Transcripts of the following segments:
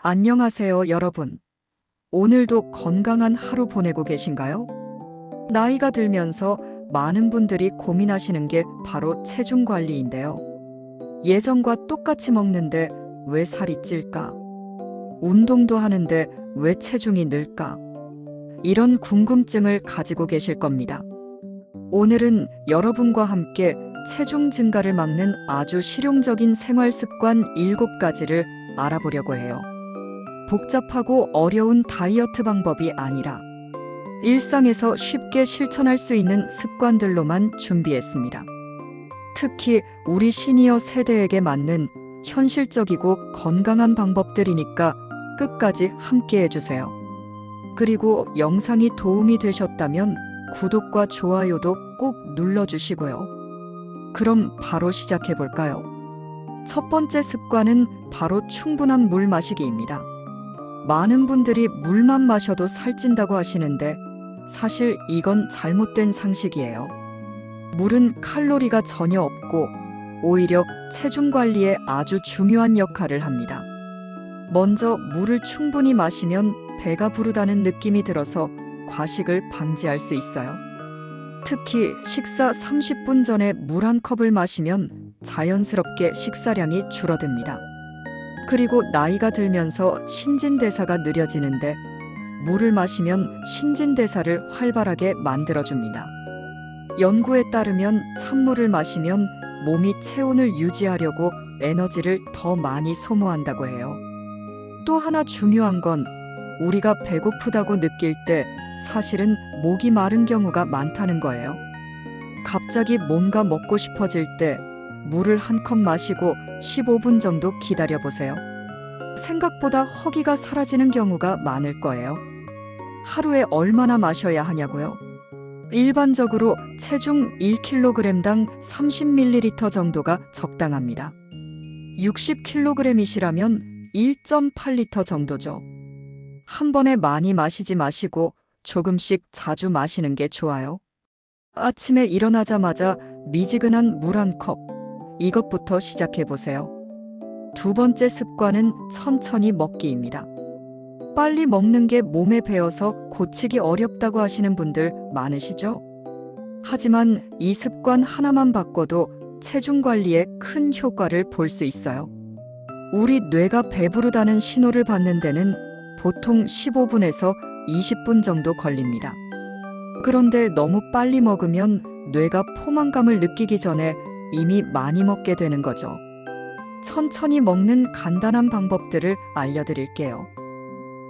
안녕하세요, 여러분. 오늘도 건강한 하루 보내고 계신가요? 나이가 들면서 많은 분들이 고민하시는 게 바로 체중 관리인데요. 예전과 똑같이 먹는데 왜 살이 찔까? 운동도 하는데 왜 체중이 늘까? 이런 궁금증을 가지고 계실 겁니다. 오늘은 여러분과 함께 체중 증가를 막는 아주 실용적인 생활 습관 7가지를 알아보려고 해요. 복잡하고 어려운 다이어트 방법이 아니라 일상에서 쉽게 실천할 수 있는 습관들로만 준비했습니다. 특히 우리 시니어 세대에게 맞는 현실적이고 건강한 방법들이니까 끝까지 함께 해주세요. 그리고 영상이 도움이 되셨다면 구독과 좋아요도 꼭 눌러주시고요. 그럼 바로 시작해볼까요? 첫 번째 습관은 바로 충분한 물 마시기입니다. 많은 분들이 물만 마셔도 살찐다고 하시는데 사실 이건 잘못된 상식이에요. 물은 칼로리가 전혀 없고 오히려 체중 관리에 아주 중요한 역할을 합니다. 먼저 물을 충분히 마시면 배가 부르다는 느낌이 들어서 과식을 방지할 수 있어요. 특히 식사 30분 전에 물 한 컵을 마시면 자연스럽게 식사량이 줄어듭니다. 그리고 나이가 들면서 신진대사가 느려지는데 물을 마시면 신진대사를 활발하게 만들어줍니다. 연구에 따르면 찬물을 마시면 몸이 체온을 유지하려고 에너지를 더 많이 소모한다고 해요. 또 하나 중요한 건 우리가 배고프다고 느낄 때 사실은 목이 마른 경우가 많다는 거예요. 갑자기 뭔가 먹고 싶어질 때 물을 한 컵 마시고 15분 정도 기다려 보세요. 생각보다 허기가 사라지는 경우가 많을 거예요. 하루에 얼마나 마셔야 하냐고요? 일반적으로 체중 1kg당 30ml 정도가 적당합니다. 60kg이시라면 1.8리터 정도죠. 한 번에 많이 마시지 마시고 조금씩 자주 마시는 게 좋아요. 아침에 일어나자마자 미지근한 물 한 컵, 이것부터 시작해 보세요. 두 번째 습관은 천천히 먹기입니다. 빨리 먹는 게 몸에 배어서 고치기 어렵다고 하시는 분들 많으시죠? 하지만 이 습관 하나만 바꿔도 체중 관리에 큰 효과를 볼 수 있어요. 우리 뇌가 배부르다는 신호를 받는 데는 보통 15분에서 20분 정도 걸립니다. 그런데 너무 빨리 먹으면 뇌가 포만감을 느끼기 전에 이미 많이 먹게 되는 거죠. 천천히 먹는 간단한 방법들을 알려드릴게요.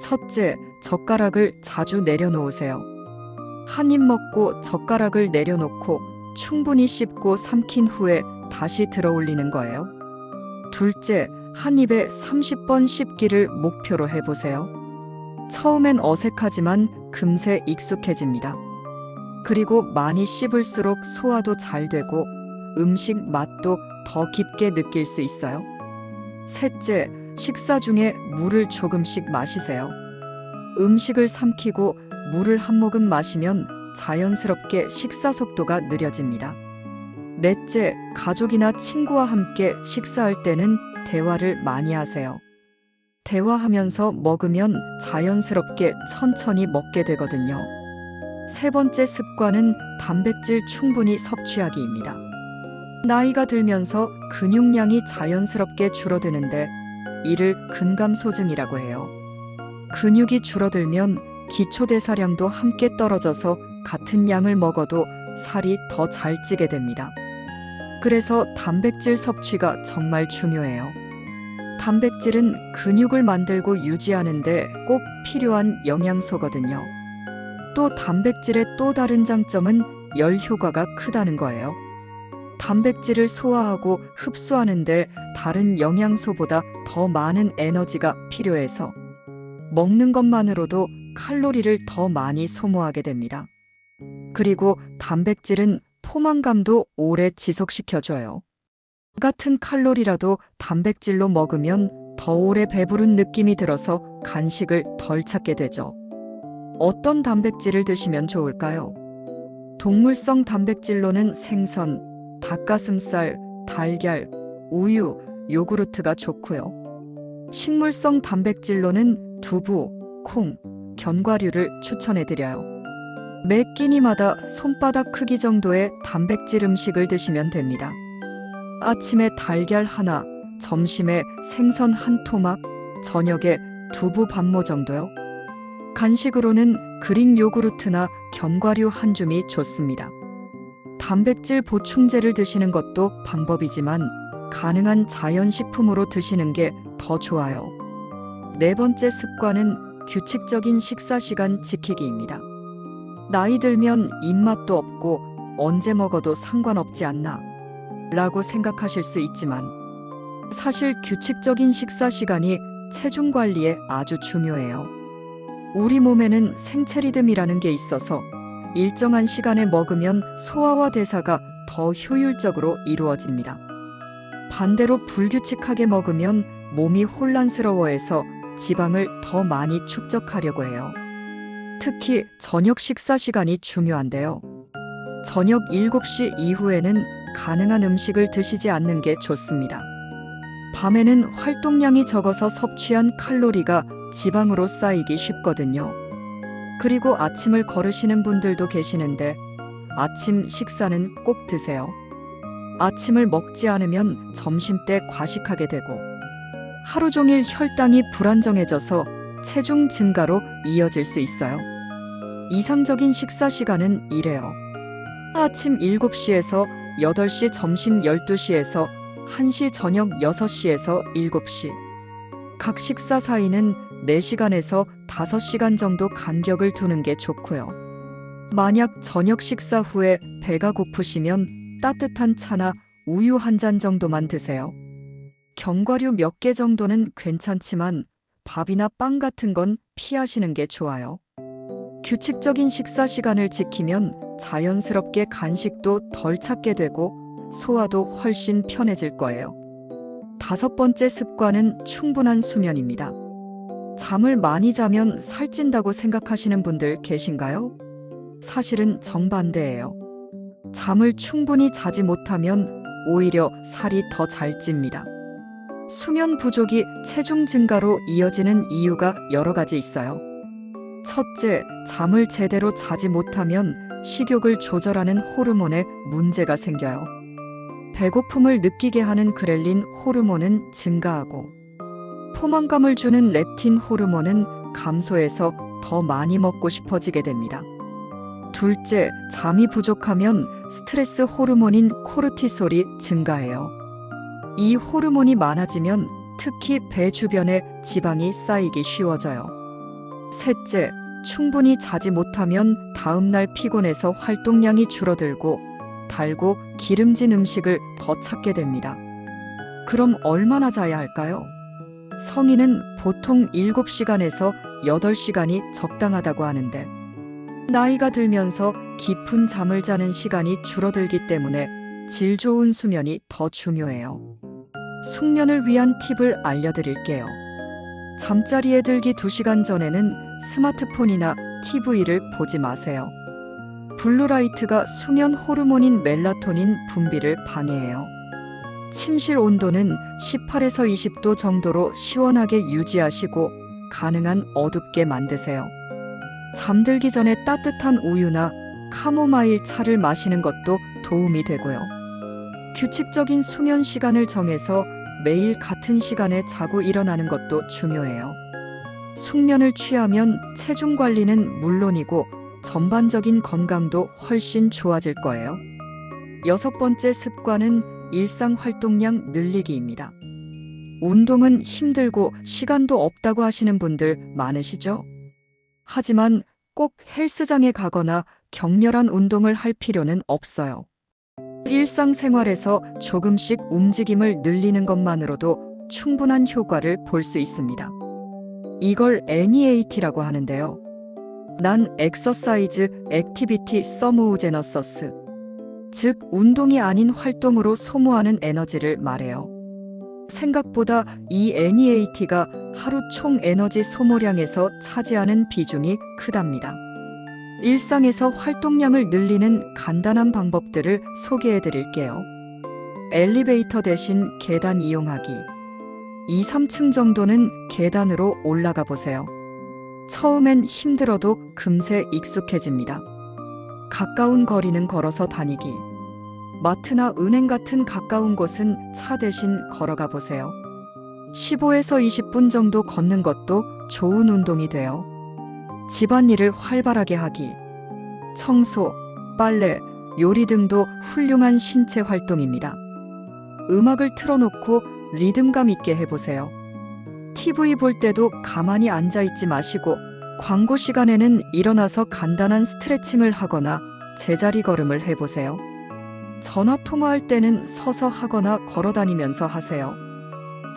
첫째, 젓가락을 자주 내려놓으세요. 한 입 먹고 젓가락을 내려놓고 충분히 씹고 삼킨 후에 다시 들어 올리는 거예요. 둘째, 한 입에 30번 씹기를 목표로 해보세요. 처음엔 어색하지만 금세 익숙해집니다. 그리고 많이 씹을수록 소화도 잘 되고 음식 맛도 더 깊게 느낄 수 있어요. 셋째, 식사 중에 물을 조금씩 마시세요. 음식을 삼키고 물을 한 모금 마시면 자연스럽게 식사 속도가 느려집니다. 넷째, 가족이나 친구와 함께 식사할 때는 대화를 많이 하세요. 대화하면서 먹으면 자연스럽게 천천히 먹게 되거든요. 세 번째 습관은 단백질 충분히 섭취하기입니다. 나이가 들면서 근육량이 자연스럽게 줄어드는데 이를 근감소증이라고 해요. 근육이 줄어들면 기초대사량도 함께 떨어져서 같은 양을 먹어도 살이 더 잘 찌게 됩니다. 그래서 단백질 섭취가 정말 중요해요. 단백질은 근육을 만들고 유지하는데 꼭 필요한 영양소거든요. 또 단백질의 또 다른 장점은 열 효과가 크다는 거예요. 단백질을 소화하고 흡수하는데 다른 영양소보다 더 많은 에너지가 필요해서 먹는 것만으로도 칼로리를 더 많이 소모하게 됩니다. 그리고 단백질은 포만감도 오래 지속시켜줘요. 같은 칼로리라도 단백질로 먹으면 더 오래 배부른 느낌이 들어서 간식을 덜 찾게 되죠. 어떤 단백질을 드시면 좋을까요? 동물성 단백질로는 생선, 닭가슴살, 달걀, 우유, 요구르트가 좋고요. 식물성 단백질로는 두부, 콩, 견과류를 추천해드려요. 매 끼니마다 손바닥 크기 정도의 단백질 음식을 드시면 됩니다. 아침에 달걀 하나, 점심에 생선 한 토막, 저녁에 두부 반모 정도요. 간식으로는 그릭 요구르트나 견과류 한 줌이 좋습니다. 단백질 보충제를 드시는 것도 방법이지만 가능한 자연식품으로 드시는 게 더 좋아요. 네 번째 습관은 규칙적인 식사 시간 지키기입니다. 나이 들면 입맛도 없고 언제 먹어도 상관없지 않나 라고 생각하실 수 있지만 사실 규칙적인 식사 시간이 체중 관리에 아주 중요해요. 우리 몸에는 생체 리듬이라는 게 있어서 일정한 시간에 먹으면 소화와 대사가 더 효율적으로 이루어집니다. 반대로 불규칙하게 먹으면 몸이 혼란스러워해서 지방을 더 많이 축적하려고 해요. 특히 저녁 식사 시간이 중요한데요. 저녁 7시 이후에는 가능한 음식을 드시지 않는 게 좋습니다. 밤에는 활동량이 적어서 섭취한 칼로리가 지방으로 쌓이기 쉽거든요. 그리고 아침을 거르시는 분들도 계시는데 아침 식사는 꼭 드세요. 아침을 먹지 않으면 점심때 과식하게 되고 하루 종일 혈당이 불안정해져서 체중 증가로 이어질 수 있어요. 이상적인 식사 시간은 이래요. 아침 7시에서 8시, 점심 12시에서 1시, 저녁 6시에서 7시. 각 식사 사이는 4시간에서 5시간 정도 간격을 두는 게 좋고요. 만약 저녁 식사 후에 배가 고프시면 따뜻한 차나 우유 한 잔 정도만 드세요. 견과류 몇 개 정도는 괜찮지만 밥이나 빵 같은 건 피하시는 게 좋아요. 규칙적인 식사 시간을 지키면 자연스럽게 간식도 덜 찾게 되고 소화도 훨씬 편해질 거예요. 5번째 습관은 충분한 수면입니다. 잠을 많이 자면 살찐다고 생각하시는 분들 계신가요? 사실은 정반대예요. 잠을 충분히 자지 못하면 오히려 살이 더 잘 찝니다. 수면 부족이 체중 증가로 이어지는 이유가 여러 가지 있어요. 첫째, 잠을 제대로 자지 못하면 식욕을 조절하는 호르몬에 문제가 생겨요. 배고픔을 느끼게 하는 그렐린 호르몬은 증가하고 포만감을 주는 렙틴 호르몬은 감소해서 더 많이 먹고 싶어지게 됩니다. 둘째, 잠이 부족하면 스트레스 호르몬인 코르티솔이 증가해요. 이 호르몬이 많아지면 특히 배 주변에 지방이 쌓이기 쉬워져요. 셋째, 충분히 자지 못하면 다음날 피곤해서 활동량이 줄어들고 달고 기름진 음식을 더 찾게 됩니다. 그럼 얼마나 자야 할까요? 성인은 보통 7시간에서 8시간이 적당하다고 하는데 나이가 들면서 깊은 잠을 자는 시간이 줄어들기 때문에 질 좋은 수면이 더 중요해요. 숙면을 위한 팁을 알려드릴게요. 잠자리에 들기 2시간 전에는 스마트폰이나 TV를 보지 마세요. 블루라이트가 수면 호르몬인 멜라토닌 분비를 방해해요. 침실 온도는 18에서 20도 정도로 시원하게 유지하시고 가능한 어둡게 만드세요. 잠들기 전에 따뜻한 우유나 카모마일 차를 마시는 것도 도움이 되고요. 규칙적인 수면 시간을 정해서 매일 같은 시간에 자고 일어나는 것도 중요해요. 숙면을 취하면 체중 관리는 물론이고 전반적인 건강도 훨씬 좋아질 거예요. 6번째 습관은 일상 활동량 늘리기입니다. 운동은 힘들고 시간도 없다고 하시는 분들 많으시죠? 하지만 꼭 헬스장에 가거나 격렬한 운동을 할 필요는 없어요. 일상생활에서 조금씩 움직임을 늘리는 것만으로도 충분한 효과를 볼 수 있습니다. 이걸 NEAT라고 하는데요. 난 엑서사이즈 액티비티 서무우제너서스, 즉 운동이 아닌 활동으로 소모하는 에너지를 말해요. 생각보다 이 NEAT가 하루 총 에너지 소모량에서 차지하는 비중이 크답니다. 일상에서 활동량을 늘리는 간단한 방법들을 소개해 드릴게요. 엘리베이터 대신 계단 이용하기. 2, 3층 정도는 계단으로 올라가 보세요. 처음엔 힘들어도 금세 익숙해집니다. 가까운 거리는 걸어서 다니기. 마트나 은행 같은 가까운 곳은 차 대신 걸어가 보세요. 15에서 20분 정도 걷는 것도 좋은 운동이 돼요. 집안일을 활발하게 하기. 청소, 빨래, 요리 등도 훌륭한 신체 활동입니다. 음악을 틀어놓고 리듬감 있게 해보세요. TV 볼 때도 가만히 앉아있지 마시고 광고 시간에는 일어나서 간단한 스트레칭을 하거나 제자리 걸음을 해보세요. 전화 통화할 때는 서서 하거나 걸어다니면서 하세요.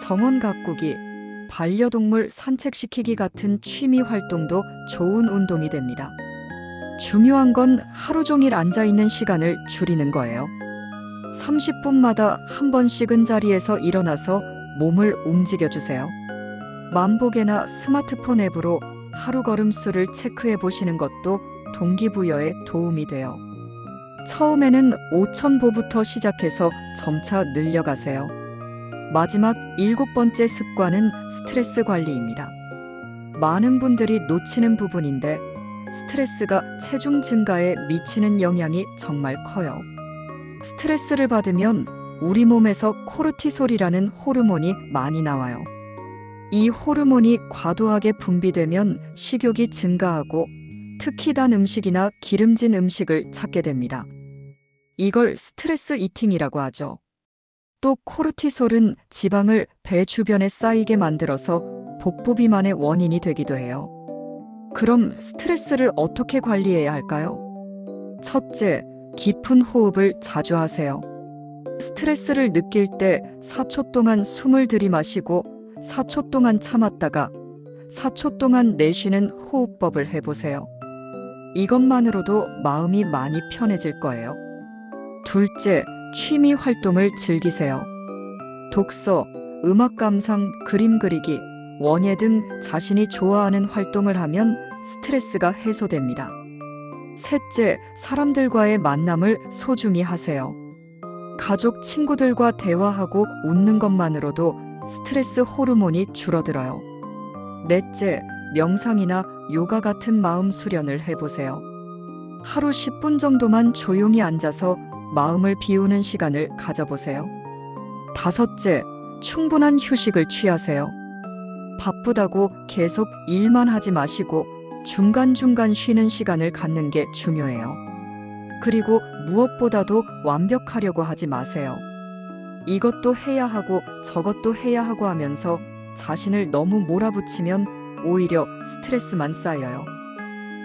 정원 가꾸기, 반려동물 산책시키기 같은 취미 활동도 좋은 운동이 됩니다. 중요한 건 하루 종일 앉아있는 시간을 줄이는 거예요. 30분마다 한 번씩은 자리에서 일어나서 몸을 움직여주세요. 만보계나 스마트폰 앱으로 하루 걸음수를 체크해 보시는 것도 동기부여에 도움이 돼요. 처음에는 5,000보부터 시작해서 점차 늘려가세요. 마지막 7번째 습관은 스트레스 관리입니다. 많은 분들이 놓치는 부분인데 스트레스가 체중 증가에 미치는 영향이 정말 커요. 스트레스를 받으면 우리 몸에서 코르티솔이라는 호르몬이 많이 나와요. 이 호르몬이 과도하게 분비되면 식욕이 증가하고 특히 단 음식이나 기름진 음식을 찾게 됩니다. 이걸 스트레스 이팅이라고 하죠. 또 코르티솔은 지방을 배 주변에 쌓이게 만들어서 복부 비만의 원인이 되기도 해요. 그럼 스트레스를 어떻게 관리해야 할까요? 첫째, 깊은 호흡을 자주 하세요. 스트레스를 느낄 때 4초 동안 숨을 들이마시고 4초 동안 참았다가 4초 동안 내쉬는 호흡법을 해보세요. 이것만으로도 마음이 많이 편해질 거예요. 둘째, 취미 활동을 즐기세요. 독서, 음악 감상, 그림 그리기, 원예 등 자신이 좋아하는 활동을 하면 스트레스가 해소됩니다. 셋째, 사람들과의 만남을 소중히 하세요. 가족, 친구들과 대화하고 웃는 것만으로도 스트레스 호르몬이 줄어들어요. 넷째, 명상이나 요가 같은 마음 수련을 해보세요. 하루 10분 정도만 조용히 앉아서 마음을 비우는 시간을 가져보세요. 다섯째, 충분한 휴식을 취하세요. 바쁘다고 계속 일만 하지 마시고 중간중간 쉬는 시간을 갖는 게 중요해요. 그리고 무엇보다도 완벽하려고 하지 마세요. 이것도 해야 하고 저것도 해야 하고 하면서 자신을 너무 몰아붙이면 오히려 스트레스만 쌓여요.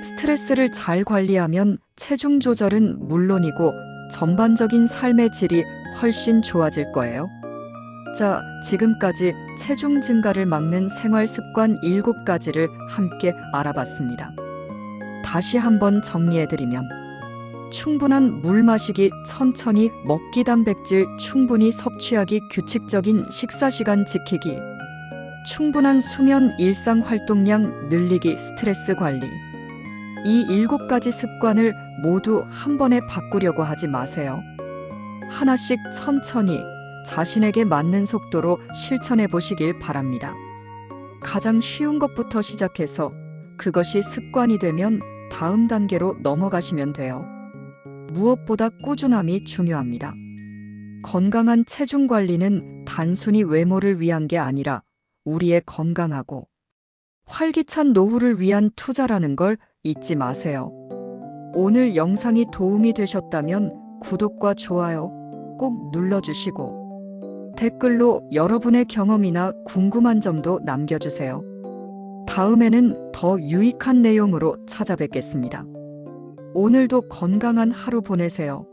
스트레스를 잘 관리하면 체중 조절은 물론이고 전반적인 삶의 질이 훨씬 좋아질 거예요. 자, 지금까지 체중 증가를 막는 생활 습관 7가지를 함께 알아봤습니다. 다시 한번 정리해드리면 충분한 물 마시기, 천천히 먹기, 단백질 충분히 섭취하기, 규칙적인 식사 시간 지키기, 충분한 수면, 일상 활동량 늘리기, 스트레스 관리. 이 7가지 습관을 모두 한 번에 바꾸려고 하지 마세요. 하나씩 천천히 자신에게 맞는 속도로 실천해 보시길 바랍니다. 가장 쉬운 것부터 시작해서 그것이 습관이 되면 다음 단계로 넘어가시면 돼요. 무엇보다 꾸준함이 중요합니다. 건강한 체중 관리는 단순히 외모를 위한 게 아니라 우리의 건강하고 활기찬 노후를 위한 투자라는 걸 잊지 마세요. 오늘 영상이 도움이 되셨다면 구독과 좋아요 꼭 눌러주시고 댓글로 여러분의 경험이나 궁금한 점도 남겨주세요. 다음에는 더 유익한 내용으로 찾아뵙겠습니다. 오늘도 건강한 하루 보내세요.